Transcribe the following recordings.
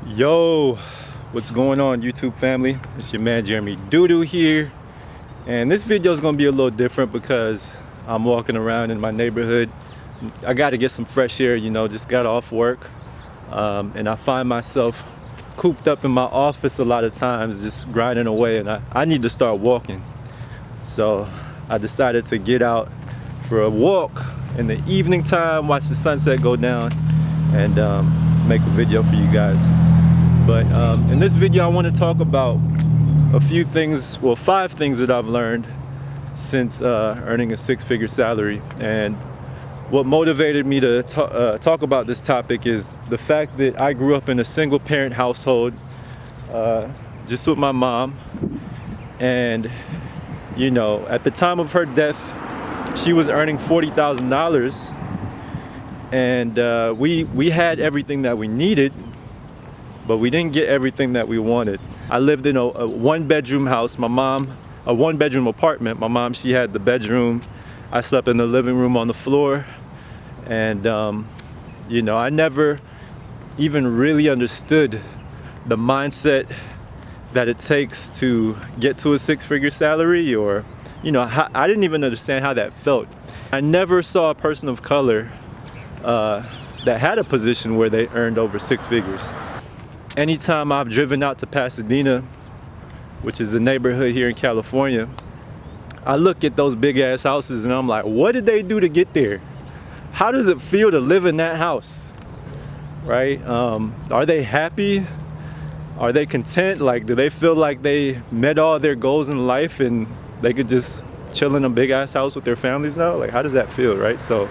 Yo, what's going on, YouTube family? It's your man Jeremy Doodoo here, and this video is gonna be a little different because I'm walking around in my neighborhood. I got to get some fresh air, just got off work, and I find myself cooped up in my office a lot of times, just grinding away, and I need to start walking. So I decided to get out for a walk in the evening time, watch the sunset go down, and make a video for you guys. But in this video I want to talk about a few things, well, 5 things that I've learned since earning a 6-figure salary. And what motivated me to talk about this topic is the fact that I grew up in a single parent household, just with my mom. And at the time of her death, she was earning $40,000, and we had everything that we needed, but we didn't get everything that we wanted. I lived in a 1-bedroom house. My mom, a 1-bedroom apartment. My mom, she had the bedroom. I slept in the living room on the floor. And I never even really understood the mindset that it takes to get to a 6-figure salary, or I didn't even understand how that felt. I never saw a person of color that had a position where they earned over 6 figures. Anytime I've driven out to Pasadena, which is a neighborhood here in California, I look at those big ass houses and I'm like, what did they do to get there? How does it feel to live in that house, right? Are they happy? Are they content? Like, do they feel like they met all their goals in life and they could just chill in a big ass house with their families now? Like, how does that feel, right? So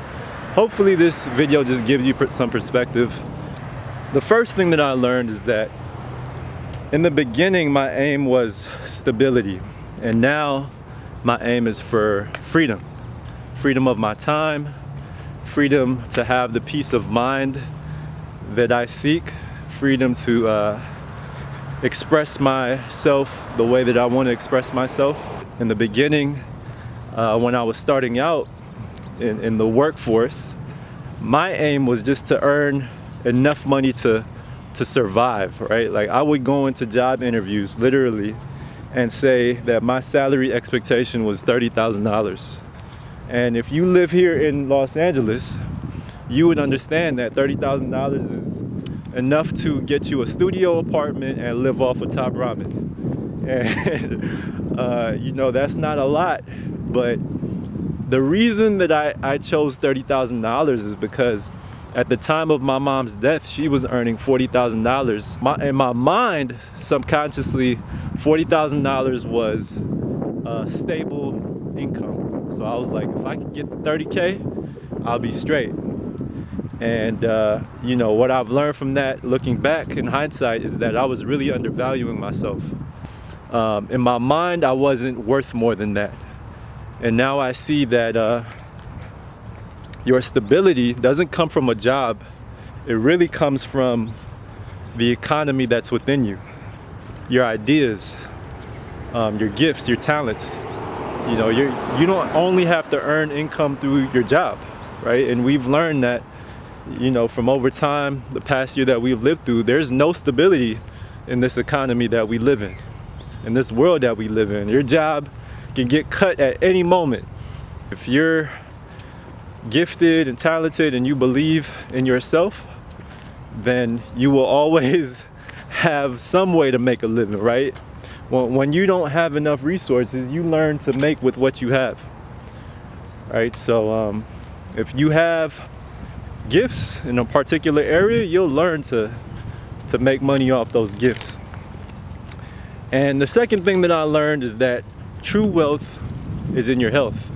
hopefully this video just gives you some perspective. The first thing that I learned is that in the beginning, my aim was stability. And now my aim is for freedom. Freedom of my time, freedom to have the peace of mind that I seek, freedom to express myself the way that I want to express myself. In the beginning, when I was starting out in the workforce, my aim was just to earn enough money to survive, right? Like, I would go into job interviews literally and say that my salary expectation was $30,000. And if you live here in Los Angeles, you would understand that $30,000 is enough to get you a studio apartment and live off of top ramen. And that's not a lot, but the reason that I chose $30,000 is because at the time of my mom's death, she was earning $40,000. In my mind, subconsciously, $40,000 was stable income. So I was like, if I could get 30K, I'll be straight. And what I've learned from that, looking back in hindsight, is that I was really undervaluing myself. In my mind, I wasn't worth more than that. And now I see that your stability doesn't come from a job. It really comes from the economy that's within you. Your ideas, your gifts, your talents. You don't only have to earn income through your job, right? And we've learned that, from over time, the past year that we've lived through, there's no stability in this economy that we live in this world that we live in. Your job can get cut at any moment. If you're gifted and talented and you believe in yourself, then you will always have some way to make a living, right? When you don't have enough resources, you learn to make with what you have, right? So if you have gifts in a particular area, you'll learn to make money off those gifts. And the second thing that I learned is that true wealth is in your health.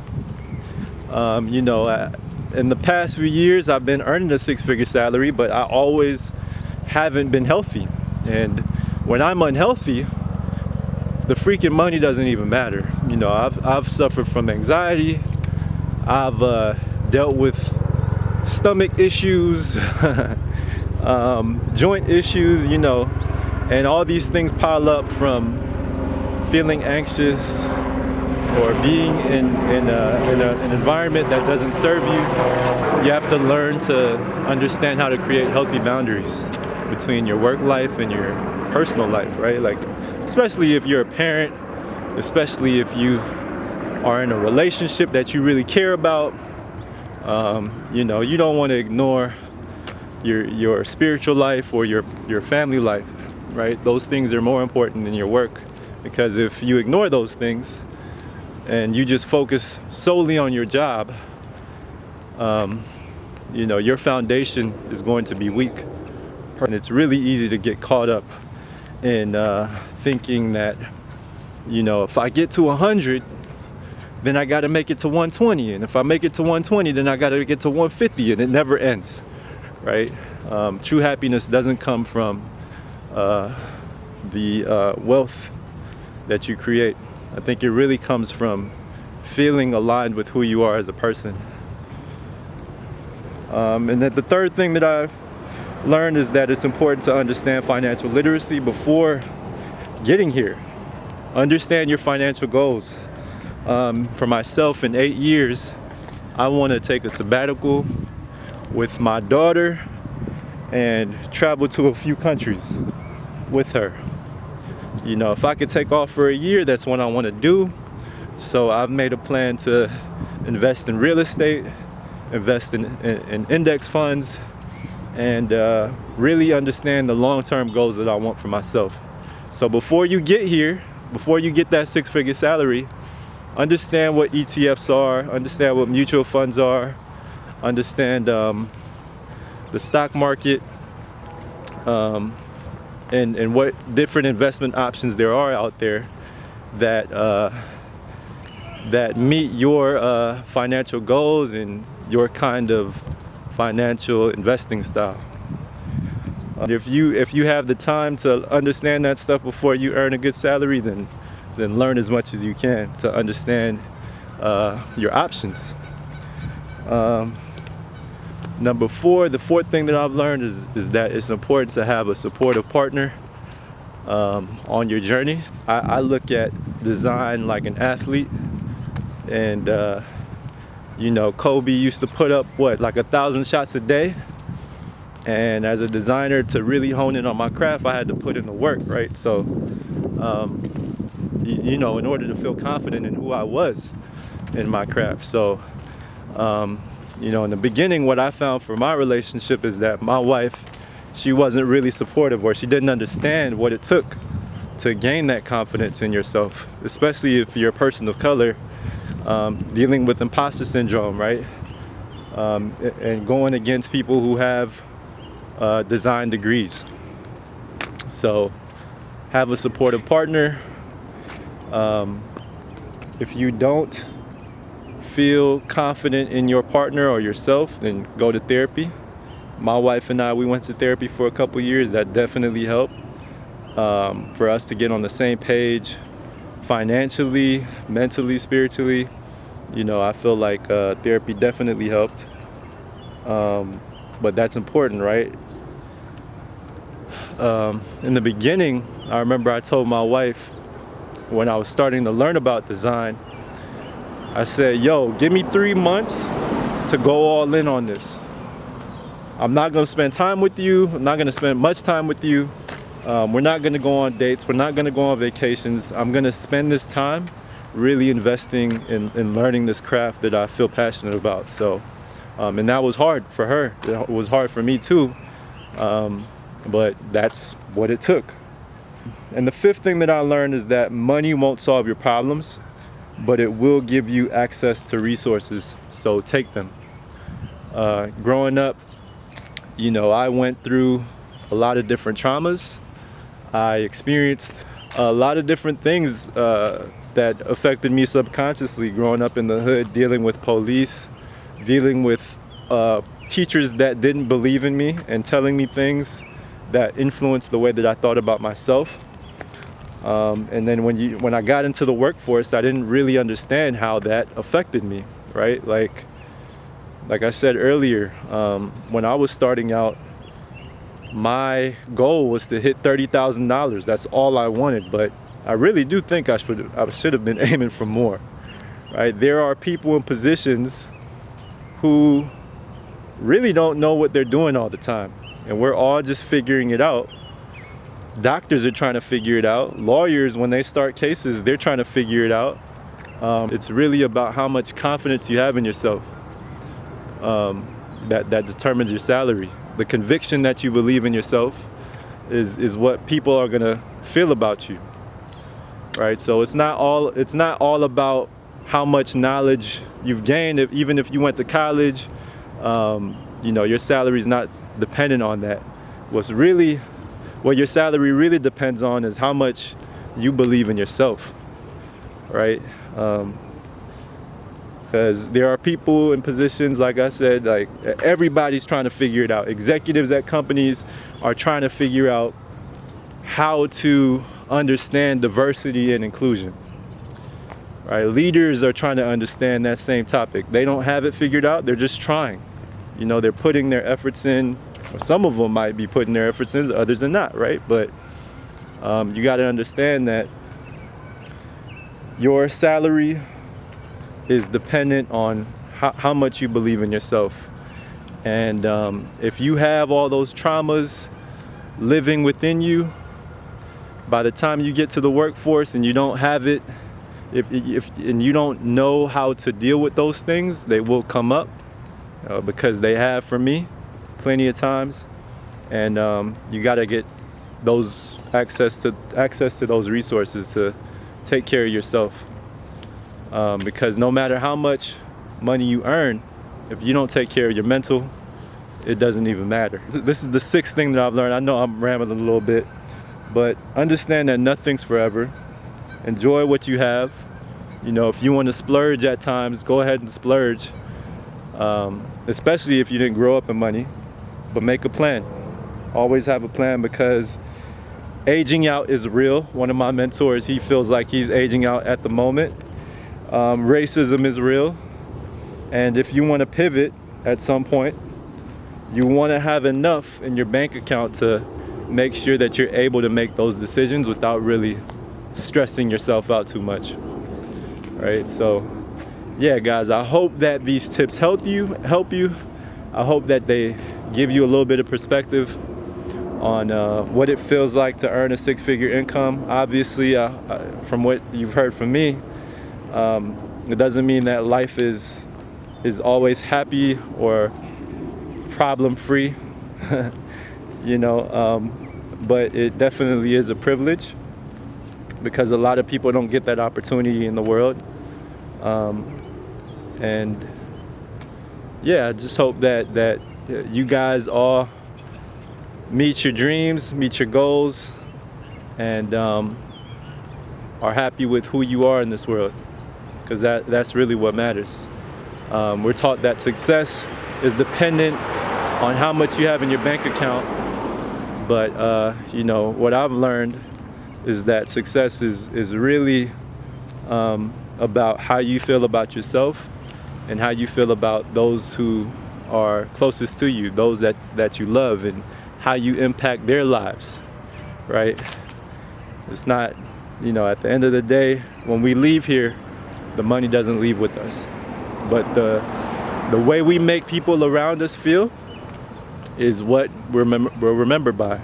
In the past few years, I've been earning a 6-figure salary, but I always haven't been healthy. And when I'm unhealthy, the freaking money doesn't even matter. I've suffered from anxiety. I've dealt with stomach issues, joint issues, and all these things pile up from feeling anxious or being in an environment that doesn't serve you. You have to learn to understand how to create healthy boundaries. between your work life and your personal life, right? Like, especially if you're a parent, especially if you are in a relationship that you really care about. You know, you don't want to ignore your spiritual life or your family life, right? Those things are more important than your work, because if you ignore those things and you just focus solely on your job, you know, your foundation is going to be weak. And it's really easy to get caught up in thinking that, you know, if I get to 100, then I got to make it to 120, and if I make it to 120, then I got to get to 150, and it never ends, right? True happiness doesn't come from the wealth that you create. I think it really comes from feeling aligned with who you are as a person. And then the third thing that I've learned is that it's important to understand financial literacy before getting here. Understand your financial goals. For myself, in 8 years, I want to take a sabbatical with my daughter and travel to a few countries with her. You know, if I could take off for a year, that's what I want to do. So I've made a plan to invest in real estate, invest in index funds, and really understand the long-term goals that I want for myself. So before you get here, before you get that six-figure salary, understand what ETFs are, understand what mutual funds are, understand the stock market, and what different investment options there are out there that that meet your financial goals and your kind of financial investing style. If you have the time to understand that stuff before you earn a good salary, then learn as much as you can to understand your options. Number four, the fourth thing that I've learned is that it's important to have a supportive partner on your journey. I look at design like an athlete, and you know, Kobe used to put up like 1,000 shots a day. And as a designer, to really hone in on my craft, I had to put in the work, right? So, you know, in order to feel confident in who I was in my craft. So, you know, in the beginning, what I found for my relationship is that my wife, she wasn't really supportive, or she didn't understand what it took to gain that confidence in yourself, especially if you're a person of color, dealing with imposter syndrome, right? And going against people who have design degrees. So have a supportive partner. If you don't feel confident in your partner or yourself, then go to therapy. My wife and I, we went to therapy for a couple years. That definitely helped for us to get on the same page financially, mentally, spiritually. You know, I feel like therapy definitely helped. But that's important, right? In the beginning, I remember I told my wife, when I was starting to learn about design, I said, yo, give me 3 months to go all in on this. I'm not gonna spend time with you. I'm not gonna spend much time with you. We're not gonna go on dates. We're not gonna go on vacations. I'm gonna spend this time really investing in learning this craft that I feel passionate about. So, and that was hard for her. It was hard for me too. But that's what it took. And the fifth thing that I learned is that money won't solve your problems, but it will give you access to resources, so take them. Growing up, you know, I went through a lot of different traumas. I experienced a lot of different things that affected me subconsciously growing up in the hood, dealing with police, dealing with teachers that didn't believe in me and telling me things that influenced the way that I thought about myself. And then when I got into the workforce, I didn't really understand how that affected me, right? Like I said earlier, when I was starting out, my goal was to hit $30,000. That's all I wanted, but I really do think I should have been aiming for more, right? There are people in positions who really don't know what they're doing all the time. and we're all just figuring it out. Doctors are trying to figure it out. Lawyers, when they start cases, they're trying to figure it out. It's really about how much confidence you have in yourself. That determines your salary. The conviction that you believe in yourself is what people are gonna feel about you, right? So it's not all about how much knowledge you've gained. Even if you went to college, you know, your salary is not dependent on that. What your salary really depends on is how much you believe in yourself, right? Because there are people in positions, like I said, like everybody's trying to figure it out. Executives at companies are trying to figure out how to understand diversity and inclusion, right? Leaders are trying to understand that same topic. They don't have it figured out, they're just trying. You know, they're putting their efforts in, or some of them might be putting their efforts in, others are not, right? But you got to understand that your salary is dependent on how much you believe in yourself. And if you have all those traumas living within you, by the time you get to the workforce and you don't have it, and you don't know how to deal with those things, they will come up, because they have for me plenty of times. And you got to get those access to those resources to take care of yourself, because no matter how much money you earn, if you don't take care of your mental, it doesn't even matter. This is the sixth thing that I've learned. I know I'm rambling a little bit, but understand that nothing's forever. Enjoy what you have. You know, if you want to splurge at times, go ahead and splurge, especially if you didn't grow up in money. But make a plan. Always have a plan, because aging out is real. One of my mentors, he feels like he's aging out at the moment. Racism is real. And if you want to pivot at some point, you want to have enough in your bank account to make sure that you're able to make those decisions without really stressing yourself out too much, right? So yeah, guys, I hope that these tips help you. I hope that they give you a little bit of perspective on what it feels like to earn a six-figure income. Obviously, from what you've heard from me, it doesn't mean that life is always happy or problem-free, you know, but it definitely is a privilege, because a lot of people don't get that opportunity in the world. And yeah, I just hope that you guys all meet your dreams, meet your goals, and are happy with who you are in this world, because that's really what matters. We're taught that success is dependent on how much you have in your bank account, but you know, what I've learned is that success is really about how you feel about yourself and how you feel about those who are closest to you, those that you love, and how you impact their lives, right? It's not, you know, at the end of the day, when we leave here, the money doesn't leave with us, but the way we make people around us feel is what we're remembered by.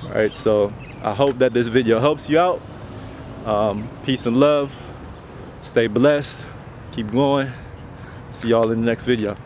All right, so I hope that this video helps you out. Peace and love. Stay blessed. Keep going. See y'all in the next video.